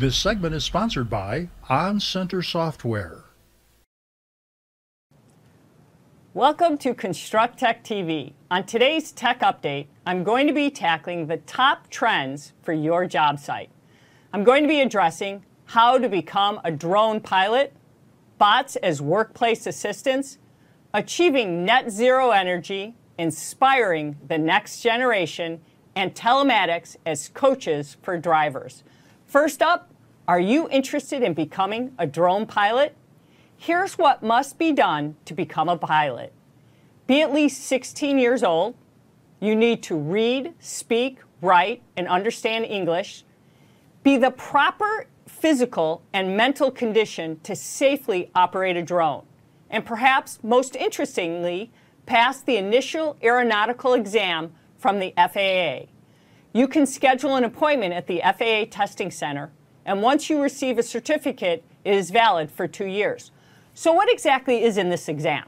This segment is sponsored by OnCenter Software. Welcome to ConstructTech TV. On today's Tech Update, I'm going to be tackling the top trends for your job site. I'm going to be addressing how to become a drone pilot, bots as workplace assistants, achieving net zero energy, inspiring the next generation, and telematics as coaches for drivers. First up, are you interested in becoming a drone pilot? Here's what must be done to become a pilot. Be at least 16 years old. You need to read, speak, write, and understand English. Be the proper physical and mental condition to safely operate a drone. And perhaps most interestingly, pass the initial aeronautical exam from the FAA. You can schedule an appointment at the FAA Testing Center, and once you receive a certificate, it is valid for 2 years. So what exactly is in this exam?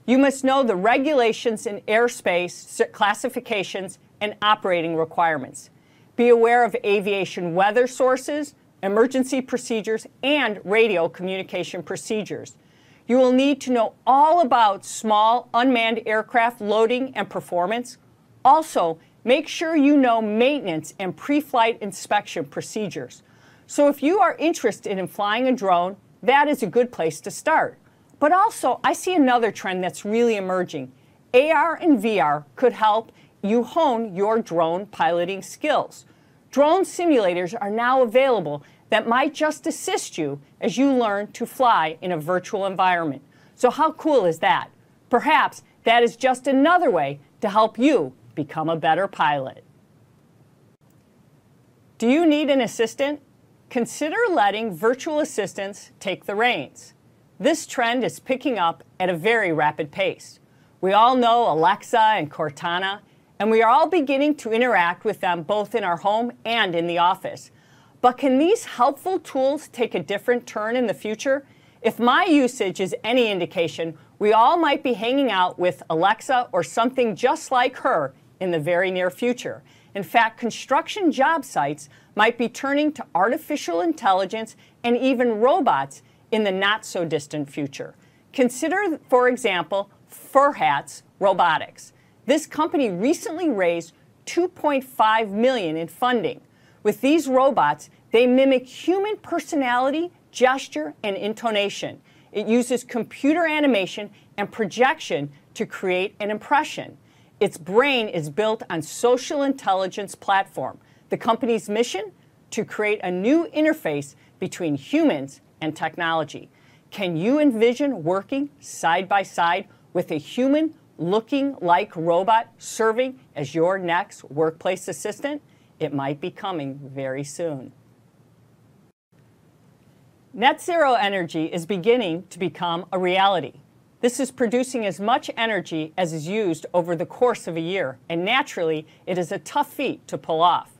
You must know the regulations in airspace classifications and operating requirements. Be aware of aviation weather sources, emergency procedures, and radio communication procedures. You will need to know all about small unmanned aircraft loading and performance. Also, make sure you know maintenance and pre-flight inspection procedures. So if you are interested in flying a drone, that is a good place to start. But also, I see another trend that's really emerging. AR and VR could help you hone your drone piloting skills. Drone simulators are now available that might just assist you as you learn to fly in a virtual environment. So how cool is that? Perhaps that is just another way to help you become a better pilot. Do you need an assistant? Consider letting virtual assistants take the reins. This trend is picking up at a very rapid pace. We all know Alexa and Cortana, and we are all beginning to interact with them both in our home and in the office. But can these helpful tools take a different turn in the future? If my usage is any indication, we all might be hanging out with Alexa or something just like her in the very near future. In fact, construction job sites might be turning to artificial intelligence and even robots in the not-so-distant future. Consider, for example, Furhatz Robotics. This company recently raised $2.5 million in funding. With these robots, they mimic human personality, gesture, and intonation. It uses computer animation and projection to create an impression. Its brain is built on social intelligence platform. The company's mission? To create a new interface between humans and technology. Can you envision working side by side with a human looking like robot serving as your next workplace assistant? It might be coming very soon. Net zero energy is beginning to become a reality. This is producing as much energy as is used over the course of a year, and naturally, it is a tough feat to pull off.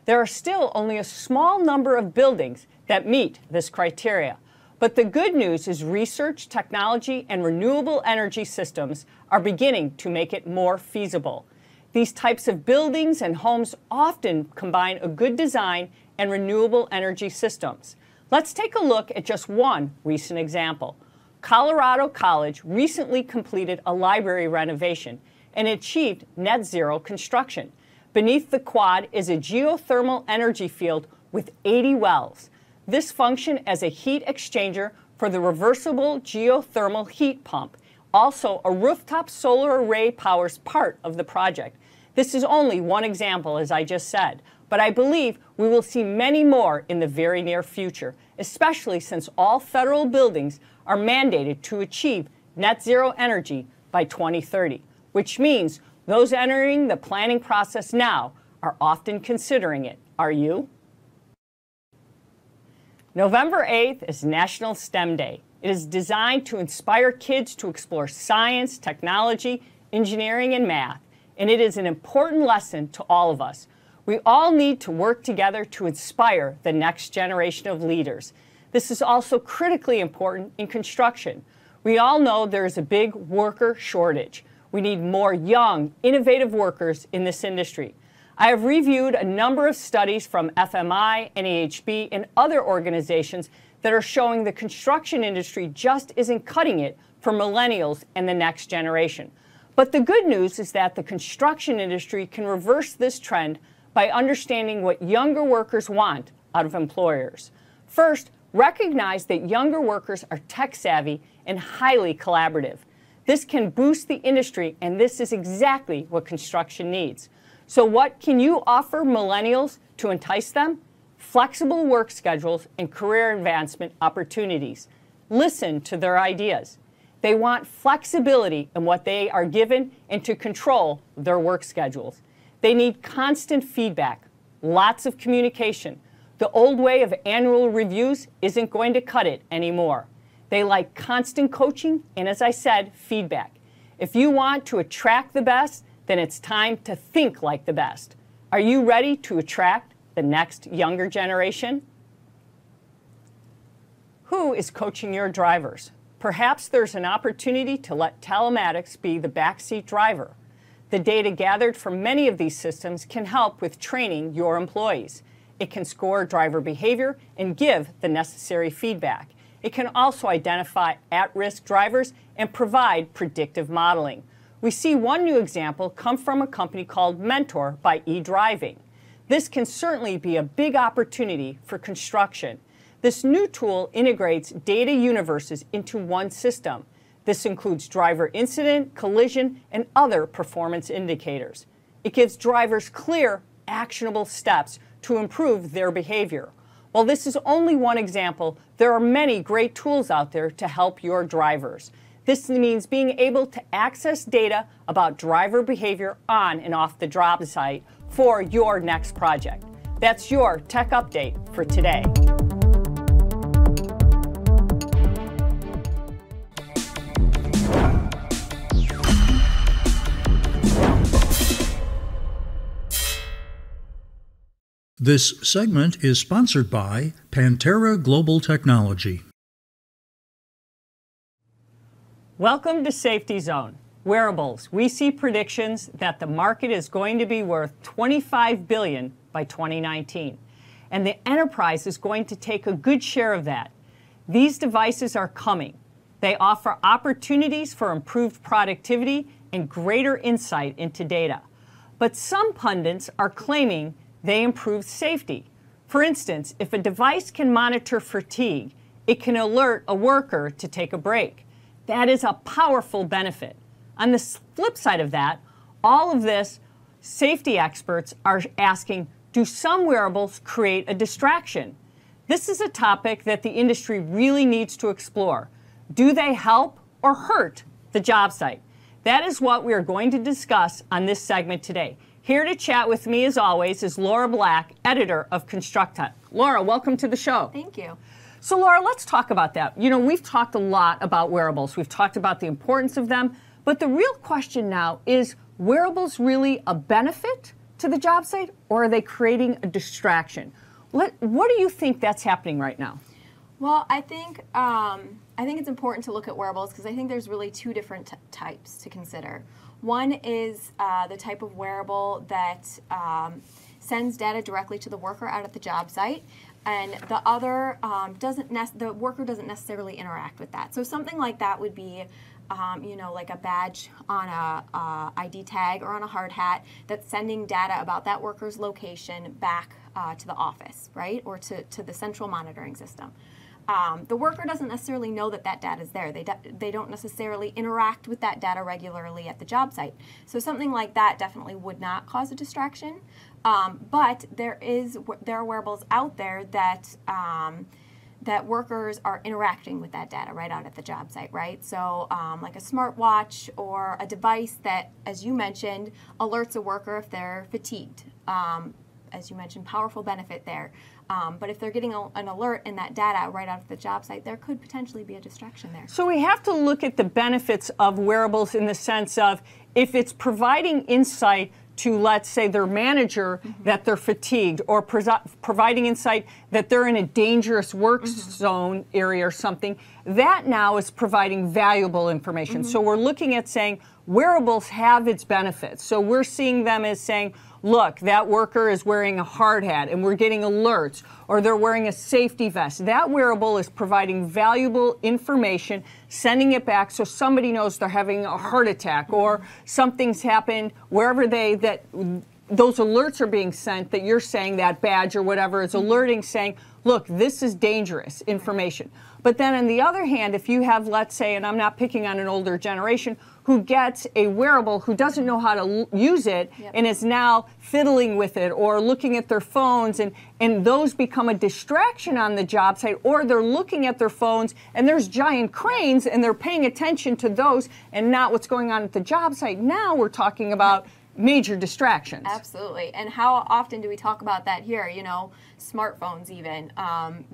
There are still only a small number of buildings that meet this criteria. But the good news is research, technology, and renewable energy systems are beginning to make it more feasible. These types of buildings and homes often combine a good design and renewable energy systems. Let's take a look at just one recent example. Colorado College recently completed a library renovation and achieved net zero construction. Beneath the quad is a geothermal energy field with 80 wells. This functions as a heat exchanger for the reversible geothermal heat pump. Also, a rooftop solar array powers part of the project. This is only one example, as I just said, but I believe we will see many more in the very near future, especially since all federal buildings are mandated to achieve net zero energy by 2030, which means those entering the planning process now are often considering it. Are you? November 8th is National STEM Day. It is designed to inspire kids to explore science, technology, engineering, and math, and it is an important lesson to all of us. We all need to work together to inspire the next generation of leaders. This is also critically important in construction. We all know there is a big worker shortage. We need more young, innovative workers in this industry. I have reviewed a number of studies from FMI, NAHB, and other organizations that are showing the construction industry just isn't cutting it for millennials and the next generation. But the good news is that the construction industry can reverse this trend by understanding what younger workers want out of employers. First, recognize that younger workers are tech-savvy and highly collaborative. This can boost the industry, and this is exactly what construction needs. So what can you offer millennials to entice them? Flexible work schedules and career advancement opportunities. Listen to their ideas. They want flexibility in what they are given and to control their work schedules. They need constant feedback, lots of communication. The old way of annual reviews isn't going to cut it anymore. They like constant coaching and, as I said, feedback. If you want to attract the best, then it's time to think like the best. Are you ready to attract the next younger generation? Who is coaching your drivers? Perhaps there's an opportunity to let telematics be the backseat driver. The data gathered from many of these systems can help with training your employees. It can score driver behavior and give the necessary feedback. It can also identify at-risk drivers and provide predictive modeling. We see one new example come from a company called Mentor by eDriving. This can certainly be a big opportunity for construction. This new tool integrates data universes into one system. This includes driver incident, collision, and other performance indicators. It gives drivers clear, actionable steps to improve their behavior. While this is only one example, there are many great tools out there to help your drivers. This means being able to access data about driver behavior on and off the job site for your next project. That's your tech update for today. This segment is sponsored by Pantera Global Technology. Welcome to Safety Zone. Wearables. We see predictions that the market is going to be worth $25 billion by 2019. And the enterprise is going to take a good share of that. These devices are coming. They offer opportunities for improved productivity and greater insight into data. But some pundits are claiming they improve safety. For instance, if a device can monitor fatigue, it can alert a worker to take a break. That is a powerful benefit. On the flip side of that, all of this, safety experts are asking, do some wearables create a distraction? This is a topic that the industry really needs to explore. Do they help or hurt the job site? That is what we are going to discuss on this segment today. Here to chat with me, as always, is Laura Black, editor of ConstructTech. Laura, welcome to the show. Thank you. So, Laura, let's talk about that. You know, we've talked a lot about wearables. We've talked about the importance of them. But the real question now is, wearables really a benefit to the job site, or are they creating a distraction? What do you think that's happening right now? Well, I think it's important to look at wearables because I think there's really two different types to consider. One is the type of wearable that sends data directly to the worker out at the job site, and the other the worker doesn't necessarily interact with that. So something like that would be, like a badge on a ID tag or on a hard hat that's sending data about that worker's location back to the office, right, or to the central monitoring system. The worker doesn't necessarily know that that data is there. They don't necessarily interact with that data regularly at the job site. So something like that definitely would not cause a distraction. But there are wearables out there that that workers are interacting with that data right out at the job site, right? So like a smartwatch or a device that, as you mentioned, alerts a worker if they're fatigued. As you mentioned, powerful benefit there. But if they're getting an alert in that data right out of the job site, there could potentially be a distraction there. So we have to look at the benefits of wearables in the sense of if it's providing insight to, let's say, their manager that they're fatigued, or providing insight that they're in a dangerous work zone area or something, that now is providing valuable information. So we're looking at saying wearables have its benefits. So we're seeing them as saying, look, that worker is wearing a hard hat and we're getting alerts, or they're wearing a safety vest. That wearable is providing valuable information, sending it back so somebody knows they're having a heart attack or something's happened wherever those alerts are being sent, that you're saying that badge or whatever is alerting, saying, look, this is dangerous information. But then on the other hand, if you have, let's say, and I'm not picking on an older generation, who gets a wearable, who doesn't know how to use it, and is now fiddling with it or looking at their phones, and those become a distraction on the job site, or they're looking at their phones and there's giant cranes and they're paying attention to those and not what's going on at the job site. Now we're talking about major distractions. Absolutely. And how often do we talk about that here? You know, smartphones even,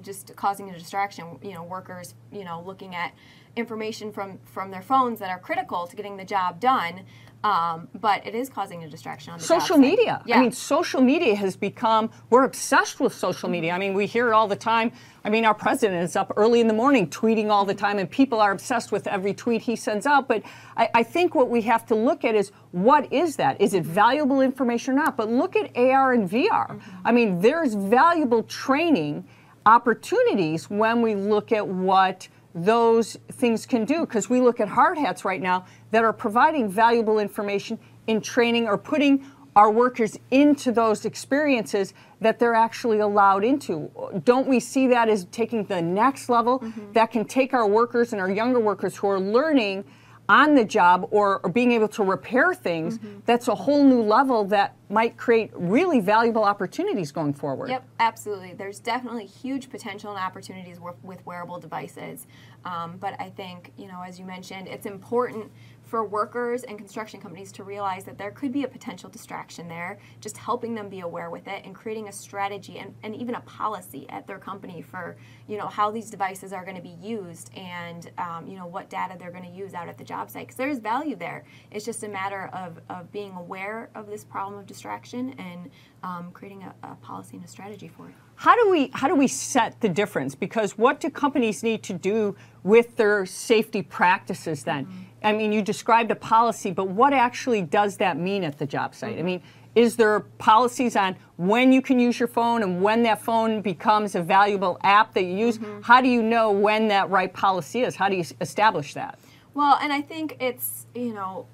just causing a distraction, you know, workers, you know, looking at information from their phones that are critical to getting the job done. But it is causing a distraction on the social job media. site. Yeah. I mean, social media has become, we're obsessed with social media. I mean, we hear it all the time. I mean, our president is up early in the morning tweeting all the time, and people are obsessed with every tweet he sends out. But I think what we have to look at is, what is that? Is it valuable information or not? But look at AR and VR. I mean, there's valuable training opportunities when we look at what those things can do, because we look at hard hats right now that are providing valuable information in training or putting our workers into those experiences that they're actually allowed into. Don't we see that as taking the next level that can take our workers and our younger workers who are learning on the job or being able to repair things? That's a whole new level that might create really valuable opportunities going forward. Yep, absolutely. There's definitely huge potential and opportunities with wearable devices. But I think, you know, as you mentioned, it's important for workers and construction companies to realize that there could be a potential distraction there, just helping them be aware with it and creating a strategy and even a policy at their company for, you know, how these devices are going to be used and, you know, what data they're going to use out at the job site. Because there's value there. It's just a matter of being aware of this problem of distraction and creating a policy and a strategy for it. How do we set the difference? Because what do companies need to do with their safety practices then? I mean, you described a policy, but what actually does that mean at the job site? I mean, is there policies on when you can use your phone and when that phone becomes a valuable app that you use? How do you know when that right policy is? How do you establish that? Well, and I think it's, you know,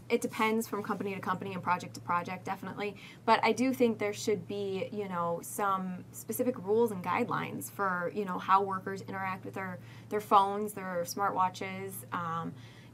it depends from company to company and project to project, definitely. But I do think there should be, you know, some specific rules and guidelines for, you know, how workers interact with their phones, their smartwatches,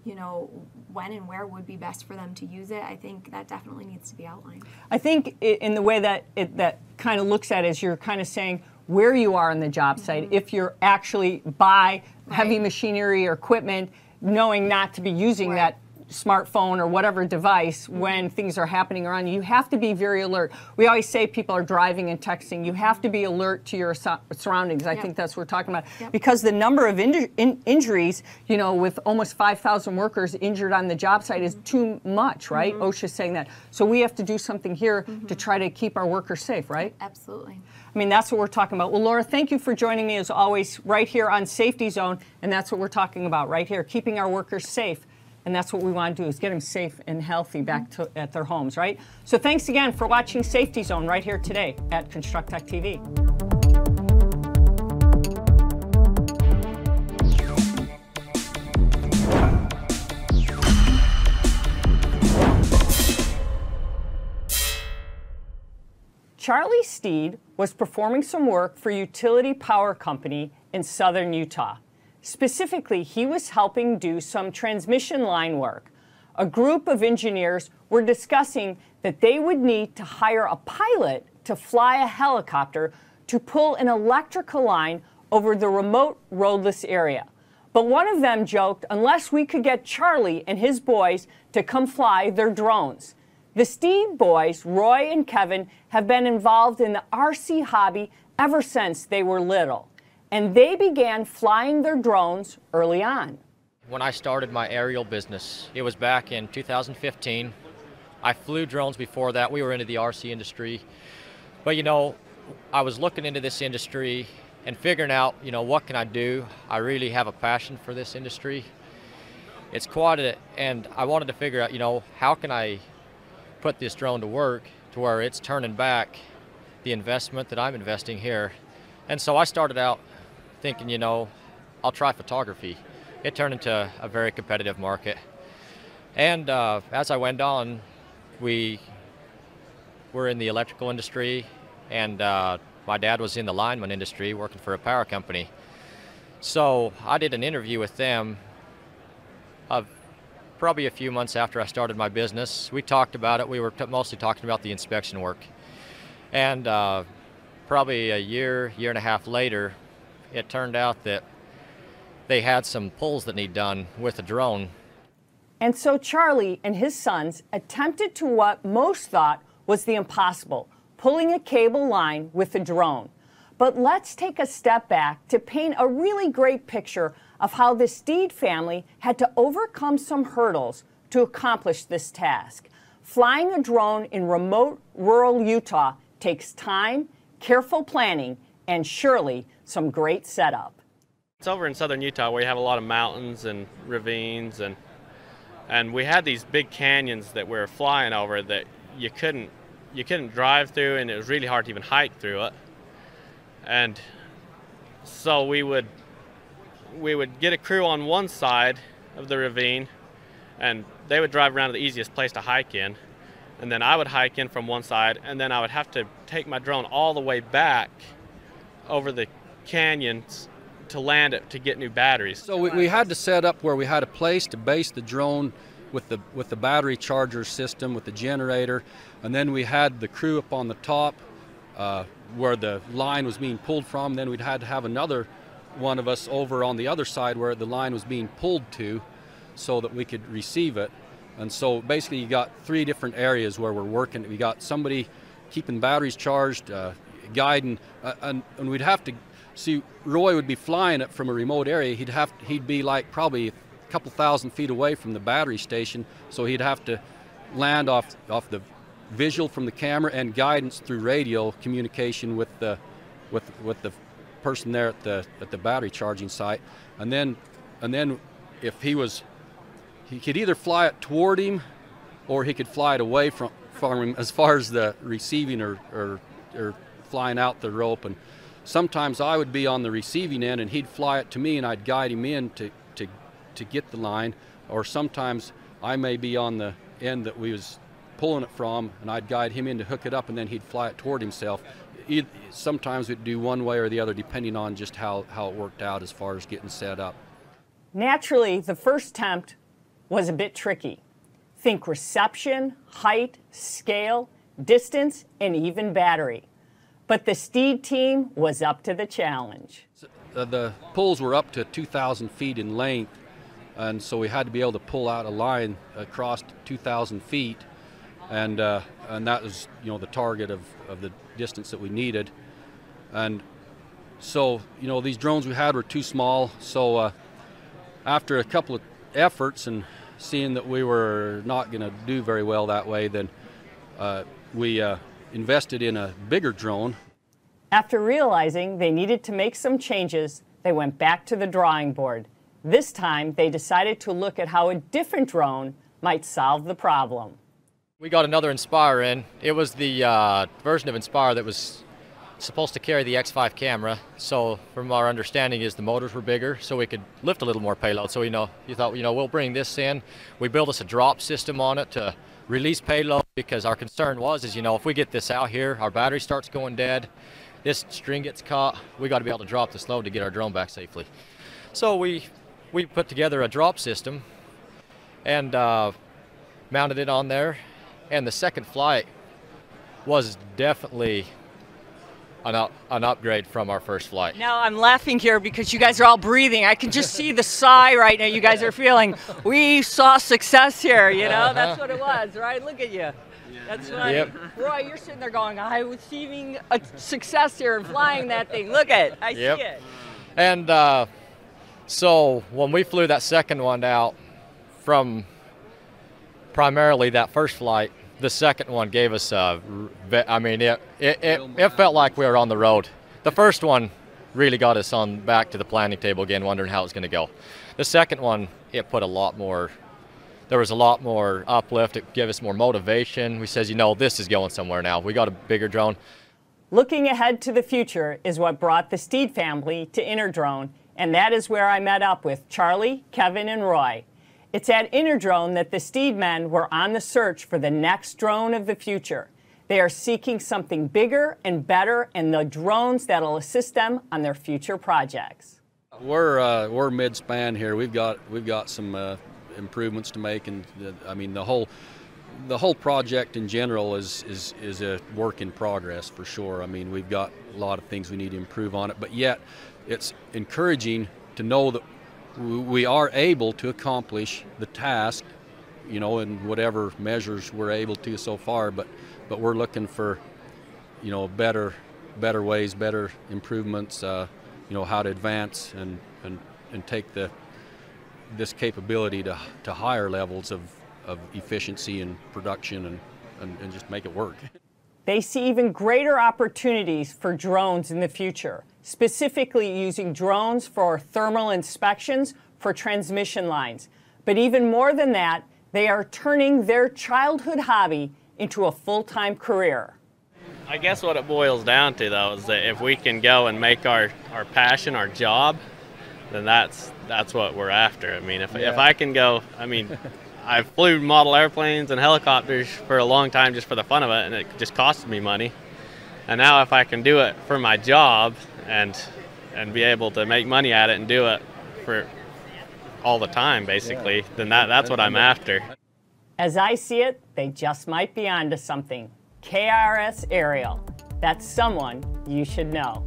you know, when and where would be best for them to use it. I think that definitely needs to be outlined. I think in the way that that kind of looks at it is you're kind of saying where you are on the job site, if you're actually by heavy machinery or equipment, knowing not to be using that smartphone or whatever device when things are happening around you. You have to be very alert. We always say people are driving and texting. You have to be alert to your surroundings. I think that's what we're talking about. Because the number of injuries, you know, with almost 5,000 workers injured on the job site is too much, right? OSHA's saying that. So we have to do something here to try to keep our workers safe, right? Absolutely. I mean, that's what we're talking about. Well, Laura, thank you for joining me as always right here on Safety Zone. And that's what we're talking about right here, keeping our workers safe. And that's what we want to do, is get them safe and healthy back at their homes, right? So thanks again for watching Safety Zone right here today at Construct Tech TV. Charlie Steed was performing some work for Utility Power Company in southern Utah. Specifically, he was helping do some transmission line work. A group of engineers were discussing that they would need to hire a pilot to fly a helicopter to pull an electrical line over the remote roadless area. But one of them joked, unless we could get Charlie and his boys to come fly their drones. The Steed boys, Roy and Kevin, have been involved in the RC hobby ever since they were little. And they began flying their drones early on. When I started my aerial business, it was back in 2015. I flew drones before that. We were into the RC industry. But you know, I was looking into this industry and figuring out, what can I do? I really have a passion for this industry. It's and I wanted to figure out, how can I put this drone to work to where it's turning back the investment that I'm investing here. And so I started out thinking, I'll try photography. It turned into a very competitive market. And as I went on, we were in the electrical industry, and my dad was in the lineman industry working for a power company. So I did an interview with them probably a few months after I started my business. We talked about it. We were mostly talking about the inspection work. And probably a year and a half later, it turned out that they had some pulls that need done with the drone. And so Charlie and his sons attempted to what most thought was the impossible, pulling a cable line with the drone. But let's take a step back to paint a really great picture of how the Steed family had to overcome some hurdles to accomplish this task. Flying a drone in remote rural Utah takes time, careful planning, and surely some great setup. It's over in southern Utah where you have a lot of mountains and ravines, and we had these big canyons that we were flying over that you couldn't drive through, and it was really hard to even hike through it. And so we would get a crew on one side of the ravine, and they would drive around to the easiest place to hike in, and then I would hike in from one side, and then I would have to take my drone all the way back over the canyons to land it to get new batteries. So we had to set up where we had a place to base the drone with the battery charger system, with the generator, and then we had the crew up on the top where the line was being pulled from. Then we'd had to have another one of us over on the other side where the line was being pulled to so that we could receive it. And so basically you got 3 different areas where we're working. We got somebody keeping batteries charged, guiding, and we'd have to see, Roy would be flying it from a remote area. He'd be like probably a couple thousand feet away from the battery station, so he'd have to land off the visual from the camera and guidance through radio communication with the person there at the battery charging site. And then if he could either fly it toward him or he could fly it away from him as far as the receiving or flying out the rope. And sometimes I would be on the receiving end and he'd fly it to me and I'd guide him in to get the line, or sometimes I may be on the end that we was pulling it from and I'd guide him in to hook it up, and then he'd fly it toward himself. Sometimes we'd do one way or the other depending on just how it worked out as far as getting set up. Naturally, the first attempt was a bit tricky. Think reception, height, scale, distance, and even battery. But the Steed team was up to the challenge. The pulls were up to 2,000 feet in length, and so we had to be able to pull out a line across 2,000 feet, and that was the target of the distance that we needed. And so these drones we had were too small, so after a couple of efforts and seeing that we were not going to do very well that way, then we invested in a bigger drone. After realizing they needed to make some changes, they went back to the drawing board. This time, they decided to look at how a different drone might solve the problem. We got another Inspire in. It was the version of Inspire that was supposed to carry the X5 camera. So from our understanding is the motors were bigger, so we could lift a little more payload. So you thought, we'll bring this in. We built us a drop system on it to release payload, because our concern was if we get this out here, our battery starts going dead, this string gets caught, we got to be able to drop this load to get our drone back safely. So we put together a drop system and mounted it on there, and the second flight was definitely an upgrade from our first flight. Now I'm laughing here because you guys are all breathing. I can just see the sigh right now you guys are feeling. We saw success here, that's what it was, right? Look at you. That's right. Yep. Roy, you're sitting there going, I'm receiving a success here and flying that thing. Look at it. I see it. And so when we flew that second one out from primarily that first flight, The second one gave us I mean, it felt like we were on the road. The first one really got us on back to the planning table again, wondering how it's going to go. The second one, it put a lot more, there was a lot more uplift. It gave us more motivation. We says, you know, this is going somewhere now. We got a bigger drone. Looking ahead to the future is what brought the Steed family to Interdrone, and that is where I met up with Charlie, Kevin, and Roy. It's at Interdrone that the Steed men were on the search for the next drone of the future. They are seeking something bigger and better and the drones that'll assist them on their future projects. We're mid-span here. We've got some improvements to make, and I mean the whole project in general is a work in progress for sure. I mean, we've got a lot of things we need to improve on it, but yet it's encouraging to know that we are able to accomplish the task, you know, in whatever measures we're able to so far. But we're looking for, you know, better ways, better improvements. You know, how to advance and take this capability to higher levels of efficiency and production and just make it work. They see even greater opportunities for drones in the future, specifically using drones for thermal inspections for transmission lines. But even more than that, they are turning their childhood hobby into a full-time career. I guess what it boils down to, though, is that if we can go and make our passion our job, then that's what we're after. I mean, if I can go, I mean, I flew model airplanes and helicopters for a long time just for the fun of it, and it just costed me money. And now if I can do it for my job and be able to make money at it and do it for all the time, basically, then that's what I'm after. As I see it, they just might be onto something. KRS Aerial. That's someone you should know.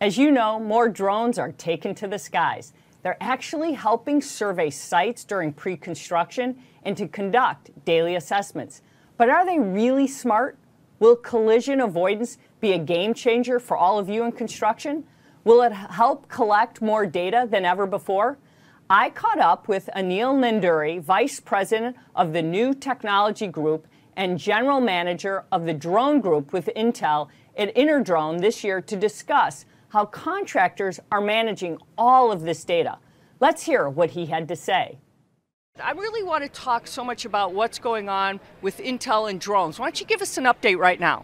As you know, more drones are taken to the skies. They're actually helping survey sites during pre-construction and to conduct daily assessments. But are they really smart? Will collision avoidance be a game changer for all of you in construction? Will it help collect more data than ever before? I caught up with Anil Nanduri, Vice President of the New Technology Group and General Manager of the Drone Group with Intel at Interdrone this year to discuss how contractors are managing all of this data. Let's hear what he had to say. I really want to talk so much about what's going on with Intel and drones. Why don't you give us an update right now?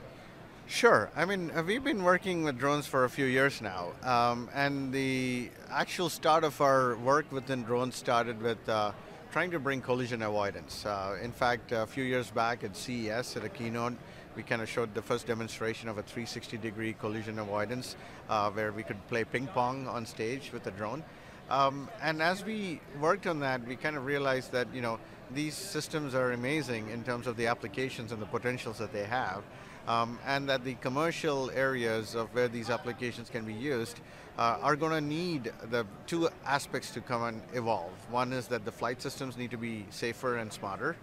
Sure. I mean, we've been working with drones for a few years now, and the actual start of our work within drones started with trying to bring collision avoidance. In fact, a few years back at CES at a keynote, we kind of showed the first demonstration of a 360-degree collision avoidance where we could play ping pong on stage with a drone. And as we worked on that, we kind of realized that, you know, these systems are amazing in terms of the applications and the potentials that they have, and that the commercial areas of where these applications can be used are going to need the two aspects to come and evolve. One is that the flight systems need to be safer and smarter,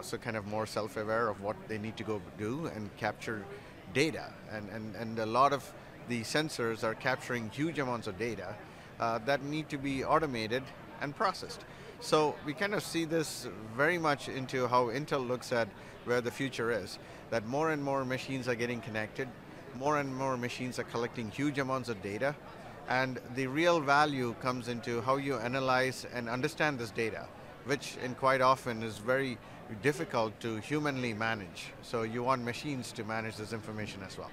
so kind of more self-aware of what they need to go do and capture data. And a lot of the sensors are capturing huge amounts of data that need to be automated and processed. So we kind of see this very much into how Intel looks at where the future is, that more and more machines are getting connected, more and more machines are collecting huge amounts of data, and the real value comes into how you analyze and understand this data, which quite often is very difficult to humanly manage. So you want machines to manage this information as well.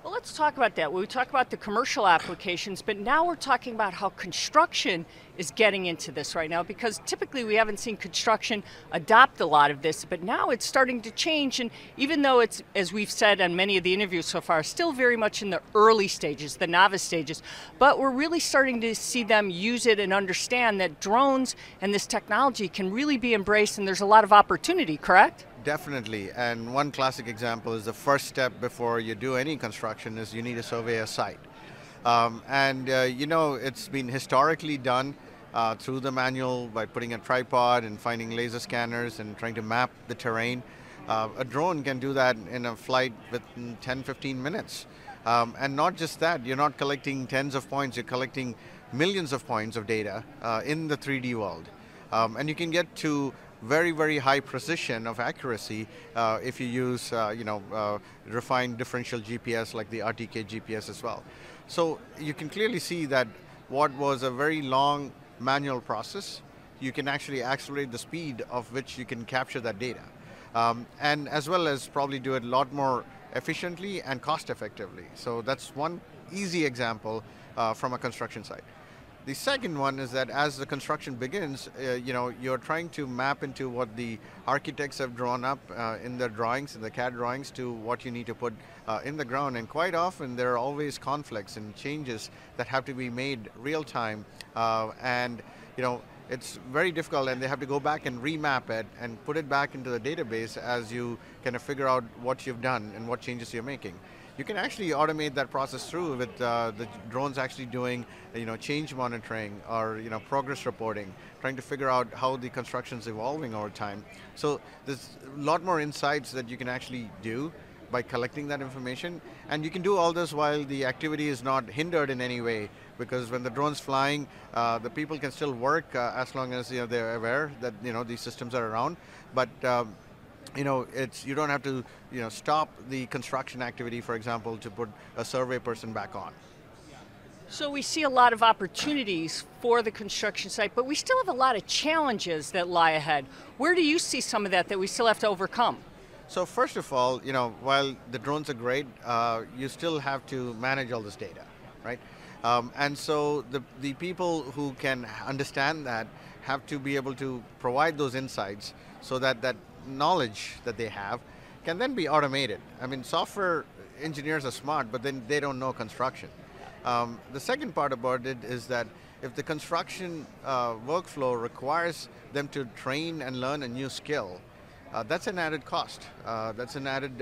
Well, let's talk about that. We talk about the commercial applications, but now we're talking about how construction is getting into this right now, because typically we haven't seen construction adopt a lot of this, but now it's starting to change. And even though it's, as we've said on many of the interviews so far, still very much in the early stages, the novice stages, but we're really starting to see them use it and understand that drones and this technology can really be embraced, and there's a lot of opportunity, correct? Definitely, and one classic example is the first step before you do any construction is you need to survey a site. You know, it's been historically done through the manual by putting a tripod and finding laser scanners and trying to map the terrain. A drone can do that in a flight within 10-15 minutes. And not just that, you're not collecting tens of points, you're collecting millions of points of data in the 3D world. And you can get to very, very high precision of accuracy if you use, refined differential GPS like the RTK GPS as well. So you can clearly see that what was a very long manual process, you can actually accelerate the speed of which you can capture that data. And as well as probably do it a lot more efficiently and cost effectively. So that's one easy example from a construction site. The second one is that as the construction begins, you're trying to map into what the architects have drawn up in their drawings, in the CAD drawings, to what you need to put in the ground. And quite often there are always conflicts and changes that have to be made real time. It's very difficult, and they have to go back and remap it and put it back into the database as you kind of figure out what you've done and what changes you're making. You can actually automate that process through with the drones actually doing, change monitoring or, progress reporting, trying to figure out how the construction's evolving over time. So there's a lot more insights that you can actually do by collecting that information, and you can do all this while the activity is not hindered in any way, because when the drone's flying, the people can still work as long as they're aware that these systems are around. But you don't have to stop the construction activity, for example, to put a survey person back on. So we see a lot of opportunities for the construction site, but we still have a lot of challenges that lie ahead. Where do you see some of that we still have to overcome? So first of all, while the drones are great, you still have to manage all this data, right? And so the people who can understand that have to be able to provide those insights so that that knowledge that they have can then be automated. I mean, software engineers are smart, but then they don't know construction. The second part about it is that if the construction workflow requires them to train and learn a new skill, that's an added cost. That's an added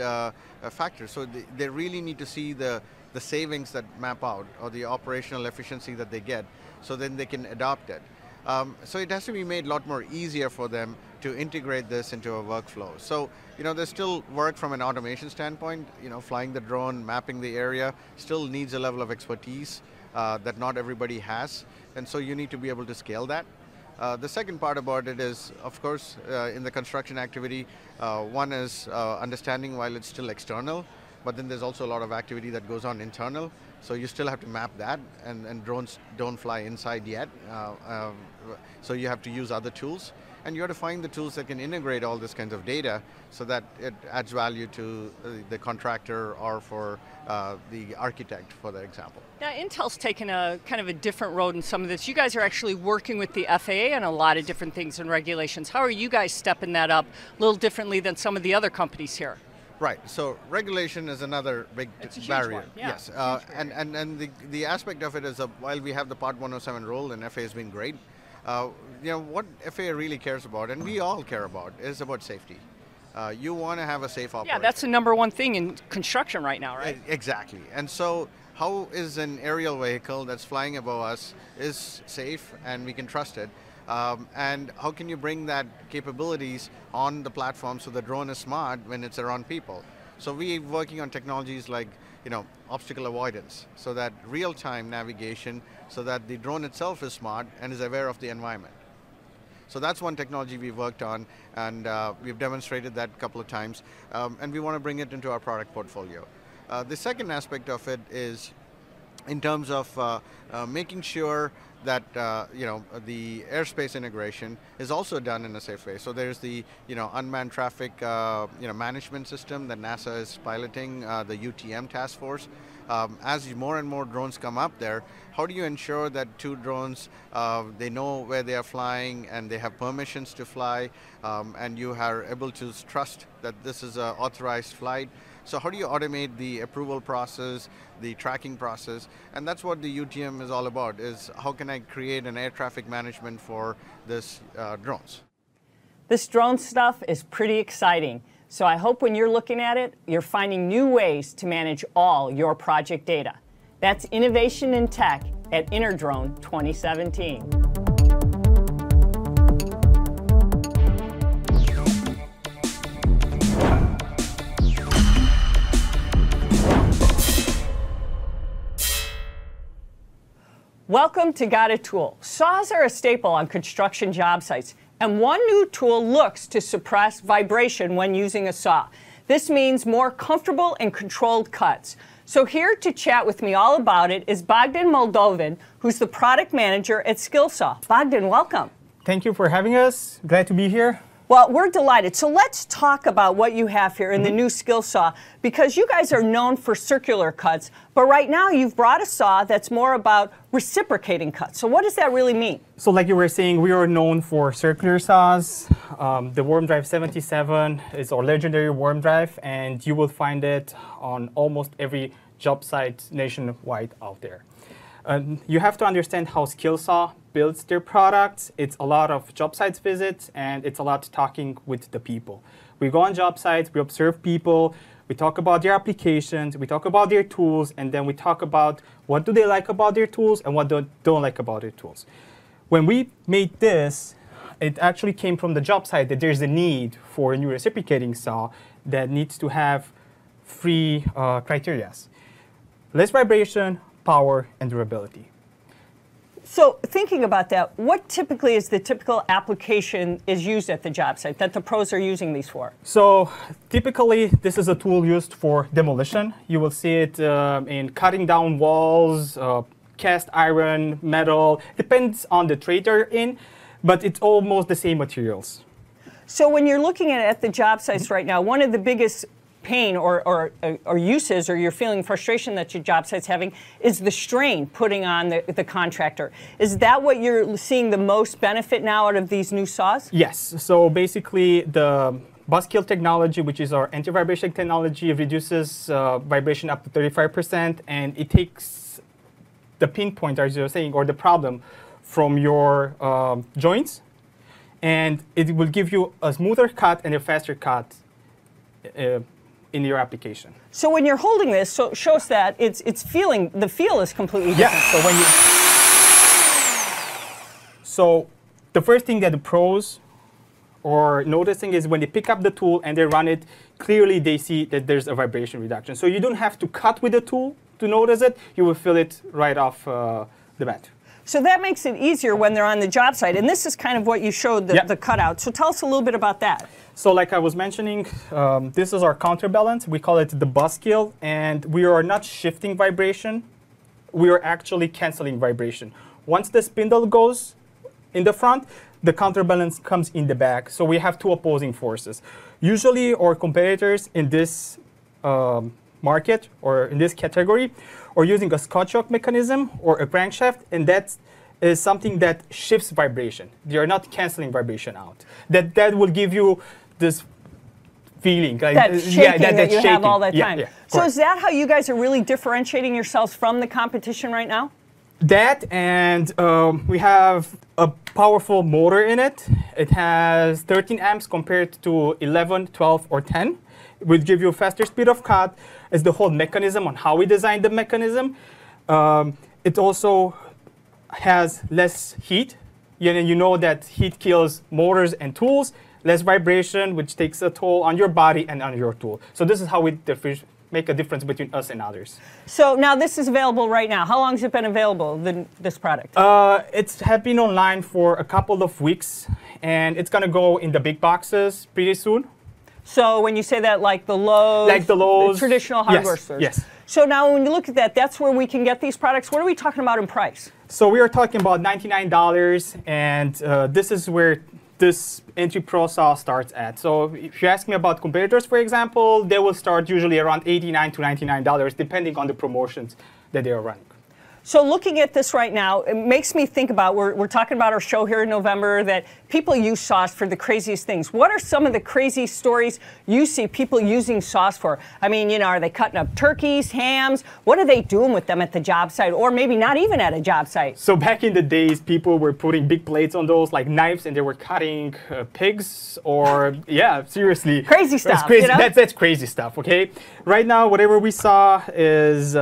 factor. So they really need to see the savings that map out, or the operational efficiency that they get, so then they can adopt it. So it has to be made a lot more easier for them to integrate this into a workflow. So there's still work from an automation standpoint. Flying the drone, mapping the area still needs a level of expertise that not everybody has, and so you need to be able to scale that. The second part about it is, of course, in the construction activity, one is understanding while it's still external, but then there's also a lot of activity that goes on internal. So you still have to map that, and drones don't fly inside yet. So you have to use other tools, and you have to find the tools that can integrate all this kinds of data so that it adds value to the contractor or for the architect, for the example. Now, Intel's taken a kind of a different road in some of this. You guys are actually working with the FAA on a lot of different things and regulations. How are you guys stepping that up a little differently than some of the other companies here? Right. So regulation is another big barrier. Yeah, yes. And the aspect of it is while we have the Part 107 rule, and FAA has been great, what FAA really cares about, and we all care about, is about safety. You want to have a safe operation. Yeah, that's the number one thing in construction right now, right? Exactly. And so how is an aerial vehicle that's flying above us is safe and we can trust it? And how can you bring that capabilities on the platform so the drone is smart when it's around people? So we're working on technologies like obstacle avoidance, so that real-time navigation, so that the drone itself is smart and is aware of the environment. So that's one technology we've worked on, and we've demonstrated that a couple of times, and we want to bring it into our product portfolio. The second aspect of it is in terms of making sure that the airspace integration is also done in a safe way. So there's the unmanned traffic management system that NASA is piloting, the UTM task force. As more and more drones come up there, how do you ensure that two drones, they know where they are flying and they have permissions to fly, and you are able to trust that this is an authorized flight? So how do you automate the approval process, the tracking process? And that's what the UTM is all about, is how can I create an air traffic management for this drones? This drone stuff is pretty exciting. So I hope when you're looking at it, you're finding new ways to manage all your project data. That's Innovation in Tech at Interdrone 2017. Welcome to Got a Tool. Saws are a staple on construction job sites, and one new tool looks to suppress vibration when using a saw. This means more comfortable and controlled cuts. So here to chat with me all about it is Bogdan Moldovan, who's the product manager at Skillsaw. Bogdan, welcome. Thank you for having us. Glad to be here. Well, we're delighted. So let's talk about what you have here in the new Skillsaw, because you guys are known for circular cuts, but right now you've brought a saw that's more about reciprocating cuts. So what does that really mean? So like you were saying, we are known for circular saws. The Worm Drive 77 is our legendary worm drive, and you will find it on almost every job site nationwide out there. You have to understand how Skillsaw builds their products. It's a lot of job sites visits, and it's a lot talking with the people. We go on job sites, we observe people, we talk about their applications, we talk about their tools, and then we talk about what do they like about their tools and what don't like about their tools. When we made this, it actually came from the job site that there's a need for a new reciprocating saw that needs to have three criteria: less vibration, power, and durability. So thinking about that, what typically is the typical application is used at the job site that the pros are using these for? So typically, this is a tool used for demolition. You will see it in cutting down walls, cast iron, metal. Depends on the trade they're in, but it's almost the same materials. So when you're looking at the job sites right now, one of the biggest pain or uses, or you're feeling frustration that your job site's having, is the strain putting on the contractor. Is that what you're seeing the most benefit now out of these new saws? Yes. So basically, the Buzzkill technology, which is our anti-vibration technology, reduces vibration up to 35%, and it takes the pinpoint, as you're saying, or the problem from your joints, and it will give you a smoother cut and a faster cut in your application. So when you're holding this, so show us that the feel is completely different. Yeah. So the first thing that the pros are noticing is when they pick up the tool and they run it, clearly they see that there's a vibration reduction. So you don't have to cut with the tool to notice it. You will feel it right off the bat. So that makes it easier when they're on the job site. And this is kind of what you showed, the cutout. So tell us a little bit about that. So like I was mentioning, this is our counterbalance. We call it the Buzzkill, and we are not shifting vibration. We are actually canceling vibration. Once the spindle goes in the front, the counterbalance comes in the back. So we have two opposing forces. Usually our competitors in this market or in this category are using a Scotch yoke mechanism or a crankshaft, and that is something that shifts vibration. They are not canceling vibration out. That will give you this feeling. Like, that shaking that you shaking. have all the time. Yeah, so is that how you guys are really differentiating yourselves from the competition right now? That, and we have a powerful motor in it. It has 13 amps compared to 11, 12, or 10. It will give you a faster speed of cut. It's the whole mechanism on how we designed the mechanism. It also has less heat. You know that heat kills motors and tools. Less vibration, which takes a toll on your body and on your tool. So this is how we make a difference between us and others. So now this is available right now. How long has it been available, this product? It's been online for a couple of weeks, and it's going to go in the big boxes pretty soon. So when you say that, like the Lowe's, the traditional hardware stores. Yes. So now when you look at that, that's where we can get these products. What are we talking about in price? So we are talking about $99, and this is where this entry pro saw starts at. So if you ask me about competitors, for example, they will start usually around $89 to $99, depending on the promotions that they are running. So looking at this right now, it makes me think about, we're talking about our show here in November, that people use saws for the craziest things. What are some of the crazy stories you see people using saws for? I mean, you know, are they cutting up turkeys, hams? What are they doing with them at the job site, or maybe not even at a job site? So back in the days, people were putting big plates on those, like knives, and they were cutting pigs, or, yeah, seriously. Crazy stuff, That's crazy. You know? That's crazy stuff, okay? Right now, whatever we saw is,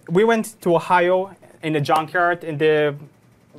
we went to Ohio in a junkyard, and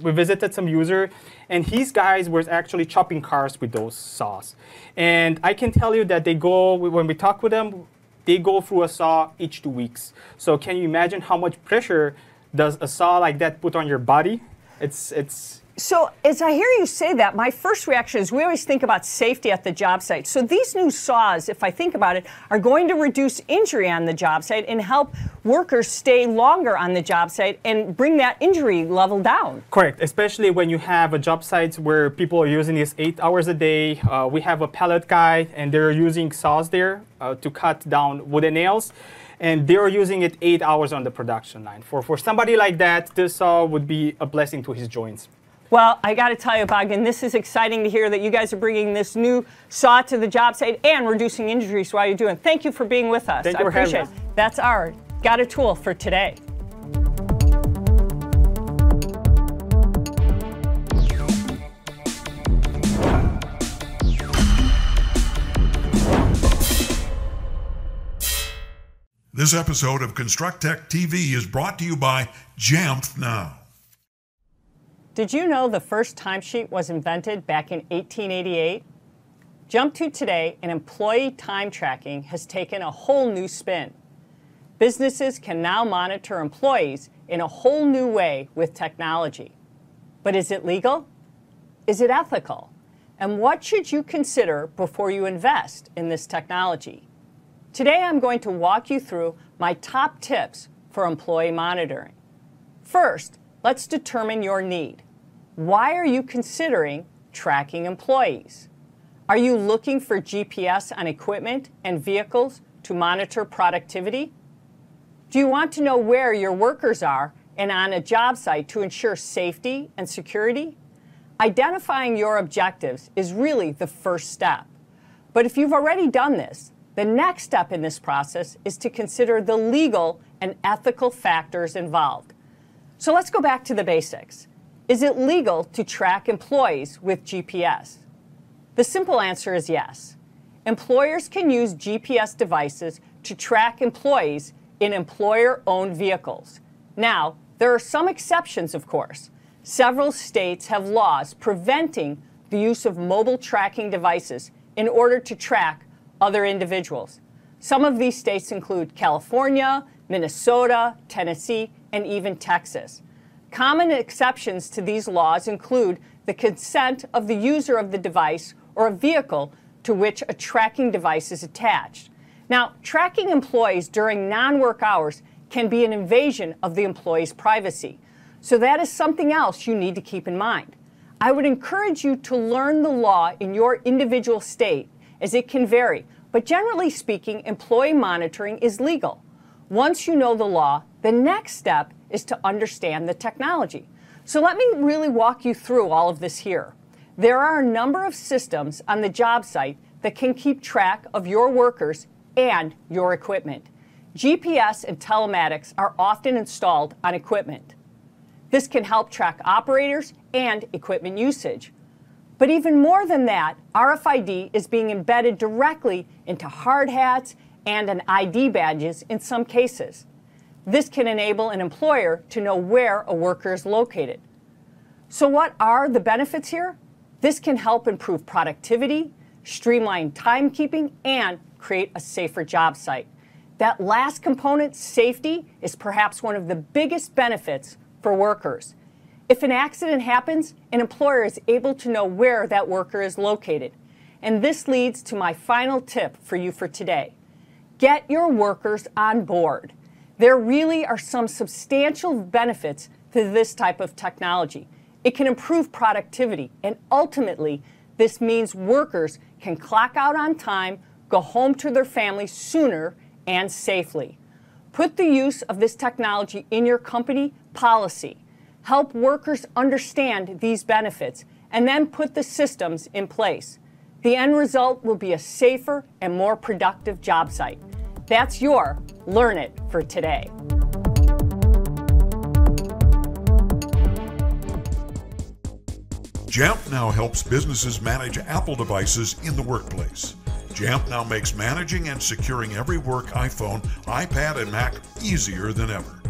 we visited some user, and his guys were actually chopping cars with those saws. And I can tell you that they go, when we talk with them, they go through a saw each 2 weeks. So can you imagine how much pressure does a saw like that put on your body? It's So as I hear you say that, my first reaction is we always think about safety at the job site. So these new saws, if I think about it, are going to reduce injury on the job site and help workers stay longer on the job site and bring that injury level down. correct, especially when you have a job sites where people are using this 8 hours a day. We have a pallet guy, and they're using saws there to cut down wooden nails. And they're using it 8 hours on the production line. For somebody like that, this saw would be a blessing to his joints. Well, I got to tell you, Bogdan, this is exciting to hear that you guys are bringing this new saw to the job site and reducing injuries while you're doing it. Thank you for being with us. Thank you I for having appreciate us. it. That's our Got a Tool for today. This episode of Construct Tech TV is brought to you by Jamf Now. Did you know the first timesheet was invented back in 1888? Jump to today, and employee time tracking has taken a whole new spin. Businesses can now monitor employees in a whole new way with technology. But is it legal? Is it ethical? And what should you consider before you invest in this technology? Today I'm going to walk you through my top tips for employee monitoring. First, let's determine your need. Why are you considering tracking employees? Are you looking for GPS on equipment and vehicles to monitor productivity? Do you want to know where your workers are and on a job site to ensure safety and security? Identifying your objectives is really the first step. But if you've already done this, the next step in this process is to consider the legal and ethical factors involved. So let's go back to the basics. Is it legal to track employees with GPS? The simple answer is yes. Employers can use GPS devices to track employees in employer-owned vehicles. Now, there are some exceptions, of course. Several states have laws preventing the use of mobile tracking devices in order to track other individuals. Some of these states include California, Minnesota, Tennessee, and even Texas. Common exceptions to these laws include the consent of the user of the device or a vehicle to which a tracking device is attached. Now, tracking employees during non-work hours can be an invasion of the employee's privacy. So that is something else you need to keep in mind. I would encourage you to learn the law in your individual state, as it can vary. But generally speaking, employee monitoring is legal. Once you know the law, the next step is to understand the technology. So let me really walk you through all of this here. There are a number of systems on the job site that can keep track of your workers and your equipment. GPS and telematics are often installed on equipment. This can help track operators and equipment usage. But even more than that, RFID is being embedded directly into hard hats and an ID badges in some cases. This can enable an employer to know where a worker is located. So what are the benefits here? This can help improve productivity, streamline timekeeping, and create a safer job site. That last component, safety, is perhaps one of the biggest benefits for workers. If an accident happens, an employer is able to know where that worker is located. And this leads to my final tip for you for today. Get your workers on board. There really are some substantial benefits to this type of technology. It can improve productivity, and ultimately, this means workers can clock out on time, go home to their families sooner and safely. Put the use of this technology in your company policy. Help workers understand these benefits, and then put the systems in place. The end result will be a safer and more productive job site. That's your Learn It for today. Jamf Now helps businesses manage Apple devices in the workplace. Jamf Now makes managing and securing every work iPhone, iPad, and Mac easier than ever.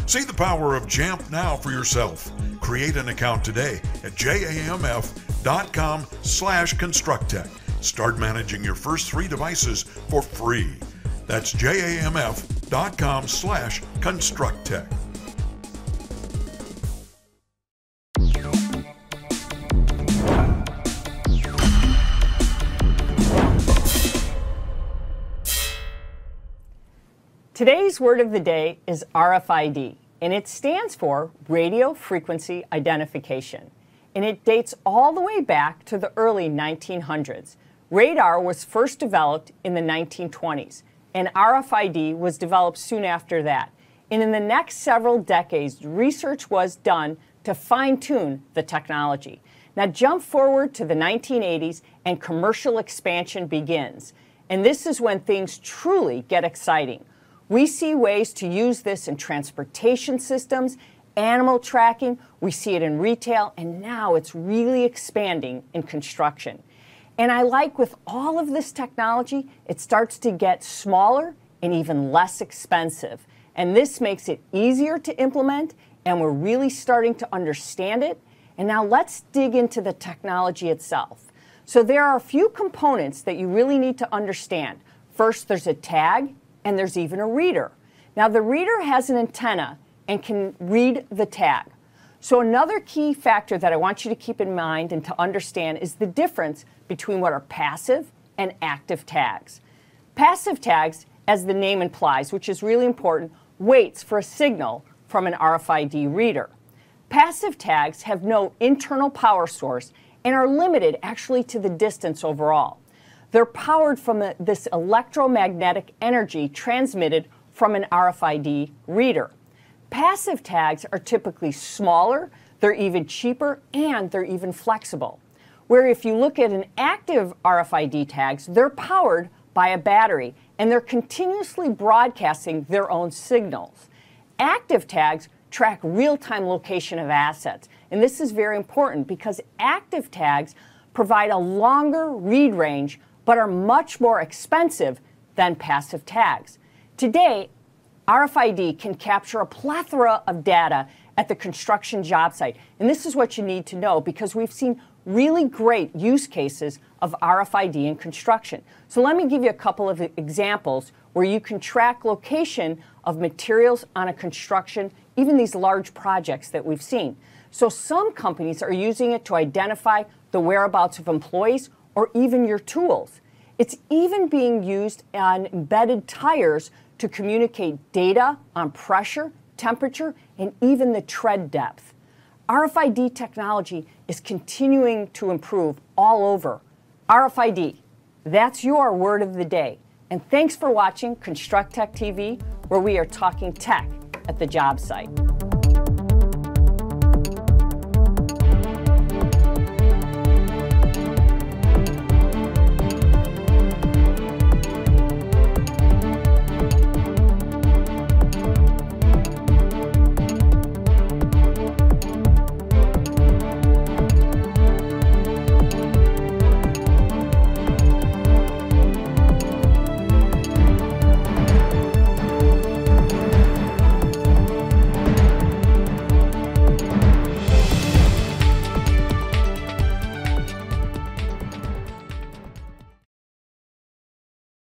See the power of Jamf Now for yourself. Create an account today at jamf.com/constructtech. Start managing your first 3 devices for free. That's jamf.com/constructtech. Today's word of the day is RFID, and it stands for Radio Frequency Identification. And it dates all the way back to the early 1900s. Radar was first developed in the 1920s, and RFID was developed soon after that. And in the next several decades, research was done to fine-tune the technology. Now jump forward to the 1980s and commercial expansion begins. And this is when things truly get exciting. We see ways to use this in transportation systems, animal tracking, we see it in retail, and now it's really expanding in construction. And I like with all of this technology, it starts to get smaller and even less expensive. And this makes it easier to implement, and we're really starting to understand it. And now let's dig into the technology itself. So there are a few components that you really need to understand. First, there's a tag, and there's even a reader. Now the reader has an antenna and can read the tag. So another key factor that I want you to keep in mind and to understand is the difference between what are passive and active tags. Passive tags, as the name implies, which is really important, waits for a signal from an RFID reader. Passive tags have no internal power source and are limited actually to the distance overall. They're powered from this electromagnetic energy transmitted from an RFID reader. Passive tags are typically smaller, they're even cheaper, and they're even flexible. Where if you look at an active RFID tags, they're powered by a battery, and they're continuously broadcasting their own signals. Active tags track real-time location of assets, and this is very important because active tags provide a longer read range but are much more expensive than passive tags. Today, RFID can capture a plethora of data at the construction job site. And this is what you need to know because we've seen really great use cases of RFID in construction. So let me give you a couple of examples where you can track location of materials on a construction, even these large projects that we've seen. So some companies are using it to identify the whereabouts of employees or even your tools. It's even being used on embedded tires to communicate data on pressure, temperature, and even the tread depth. RFID technology is continuing to improve all over. RFID, that's your word of the day. And thanks for watching Construct Tech TV, where we are talking tech at the job site.